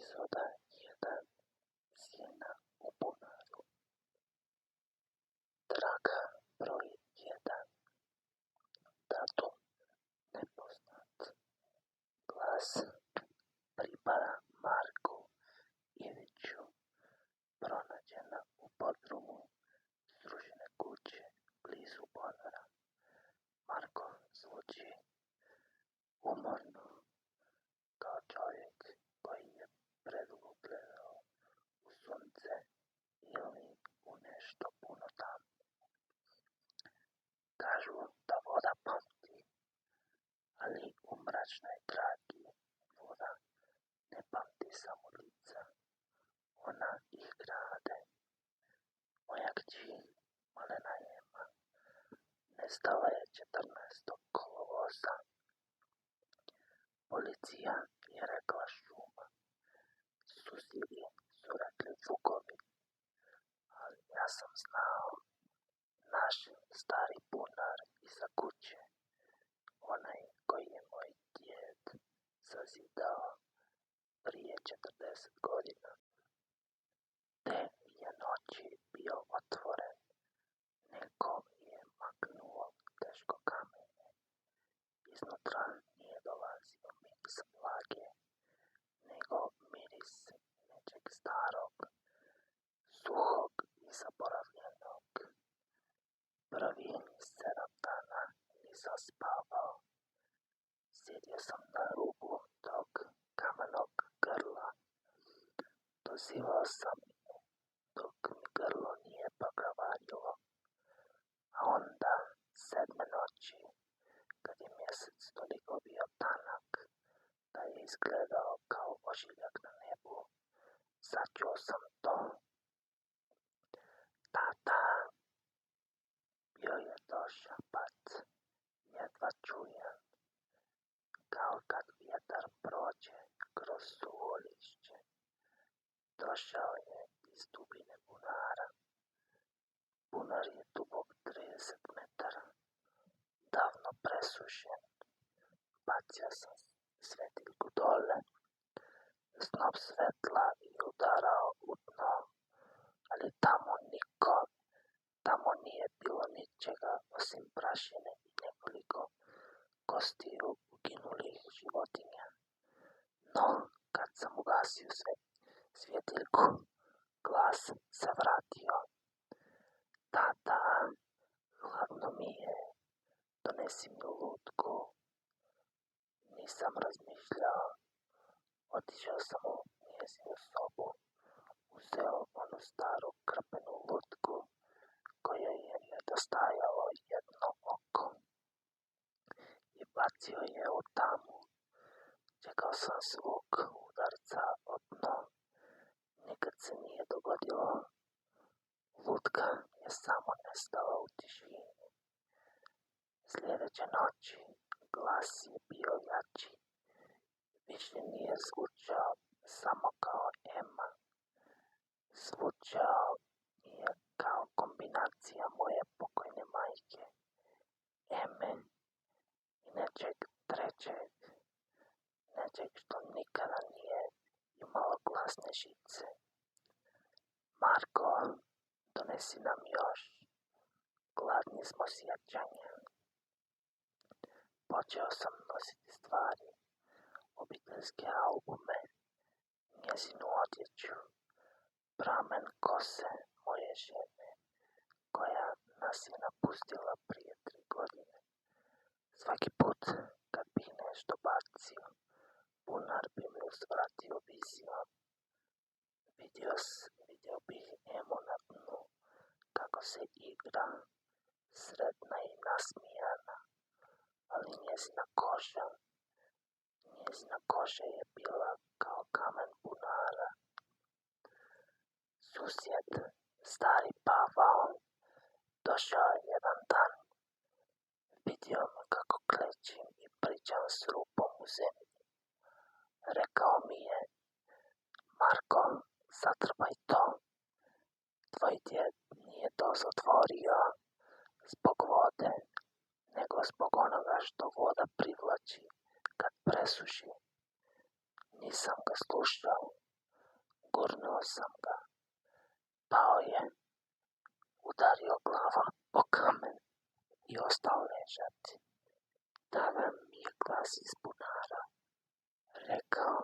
Epizoda 1. Sjena u bunaru. Traga broj 1. Datum nepoznat. Glas pripada Marku Iviću. Pronađena u podrumu srušene kuće blizu bunara. Marko zvuči umorno, kao čovjek koji je predugo gledao u sunce ili u nešto puno tamno. Kažu da voda pamti, ali u mračnoj tragi voda ne pamti samo lica, ona ih grade. Moja kći, malena Ema, nestala je 14. kolovoza. Policija je rekla šuma, susjedi su rekli vukovi, ali ja sam znao naš stari bunar iza kuće, onaj koji je moj djed sazidao prije 40 godina. Te je noći bio otvoren, neko je maknuo teško kamenje. Iznutra nije dolazio miris vlage, nego miris nečeg starog, suhog i zaboravljenog. Prvi 7 dana nisam spavao. Sjedio sam na rubu tog kamenog grla. Dozivao sam dok mi grlo nije pokravarilo. A onda 7. noći, kad je mjesec toliko bio tanak da je izgledao kao ožiljak na nebu, začuo sam to. Tata! Bio je to šapat, jedva čujan, kao kad vjetar prođe kroz suho lišće. Došao je iz dubine bunara. Bunar je dubok 30 metara, davno presušen. Bacio sam svetiljku dole. Snop svetla je udarao u dno, ali tamo niko. Tamo nije bilo ničega osim prašine i nekoliko kostiju uginulih životinja. No, kad sam ugasio svjetiljku, glas se vratio. Tata, hladno mi je, donesi mi lutku. Nisam razmišljao. Otišao sam u njezinu sobu, uzeo onu staru krpenu lutku koja je nedostajalo jedno oko i bacio je u tamu. Čekao sam zvuk udarca o dno. Nikad se nije dogodilo. Lutka je samo nestala u tišini. Sljedeće noći glas je bio jači. Više nije zvučao samo kao Ema. Zvučao je kao kombinacija moje pokojne majke, Eme i nečeg trećeg, nečeg što nikada nije imalo glasne žice. Marko, donesi nam još. Gladni smo sjećanja. Počeo sam nositi stvari, obiteljske albume, njezinu odjeću, pramen kose moje žene, koja nas je napustila prije 3 godine. Svaki put kad bih nešto bacio, bunar bi mi uzvratio vizijom. Vidio bih Emu na dnu, kako se igra, sretna i nasmijana, ali njezina koža je bila kao kamen bunara. Susjed, stari pavao, došao je jedan dan. Vidio me kako klećim i pričam s rupom u zemlji. Rekao mi je, Marko, zatrpaj to. Tvoj djed nije to zatvorio zbog vode, nego zbog onoga što voda privlači kad presuši. Nisam ga slušao. gurnuo sam ga. Pao je, udario glavom o kamen i ostao ležati. Tada mi je glas iz bunara rekao: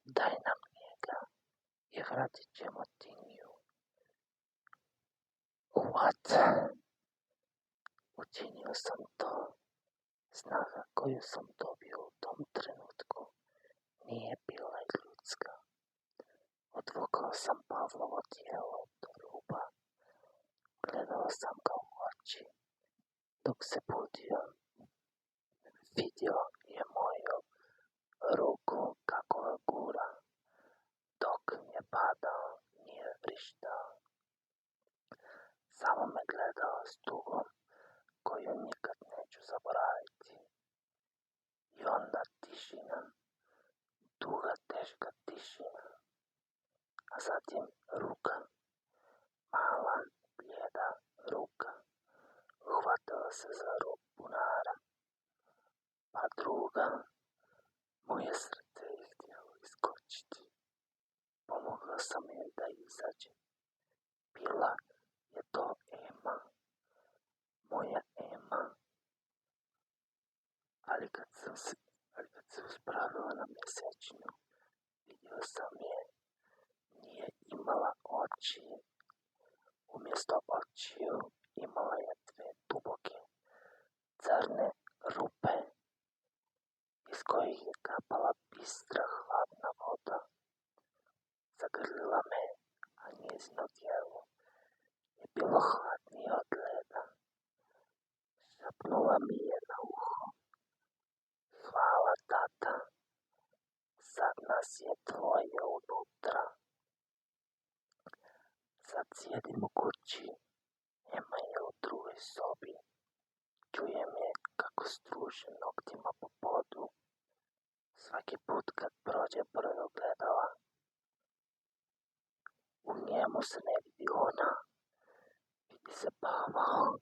daj nam njega i vratit ćemo ti nju. What? Učinio sam to. Snaga koju sam dobio u tom trenutku nije bila ljudska. Odvukao sam Pavlovo tijelo do ruba. Gledao sam ga u oči. Dok se budio, vidio je moju ruku kako ga gura. Dok je padao, nije vrištao. Samo me gledao s tugom koju nikad neću zaboraviti. I onda tišina, duga, teška tišina. A zatim ruka, mala, blijeda ruka, uhvatila se za rub bunara. Pa druga, moje srce je htjelo iskočiti. Pomogao sam joj da izađe. Bila je to Ema, moja Ema. Ali kad se uspravila na mjesečinu, vidio sam je. Nije imala oči. Umjesto očiju imala je dve duboke, crne rupe iz kojih je kapala bistra hladna voda. Zagrlila me, a njezino tijelo je bilo hladnije od leda. Šapnula mi je na uho: hvala, tata, sad nas je dvoje unutra. Sad sjedim u kući, Ema je u drugoj sobi. Čujem je kako struže noktima po podu. Svaki put kad prođe pored ogledala, u njemu se ne vidi ona, vidi se Pavao.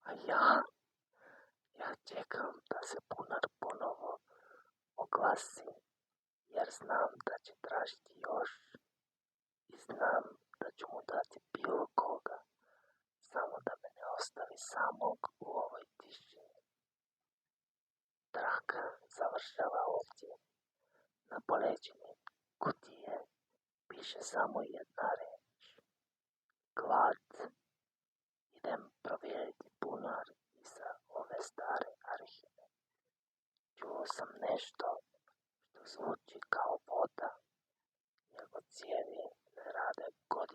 A ja čekam da se bunar ponovo oglasi, jer znam da će tražiti još. I znam da ću mu dati bilo koga, samo da me ne ostavi samog u ovoj tišini. Traka završava ovdje. Na poleđini kutije piše samo jedna reč: glad. Idem provjeriti bunar iza ove stare arhive. Čuo sam nešto što zvuči kao voda, nego cijevi ne rade godinama.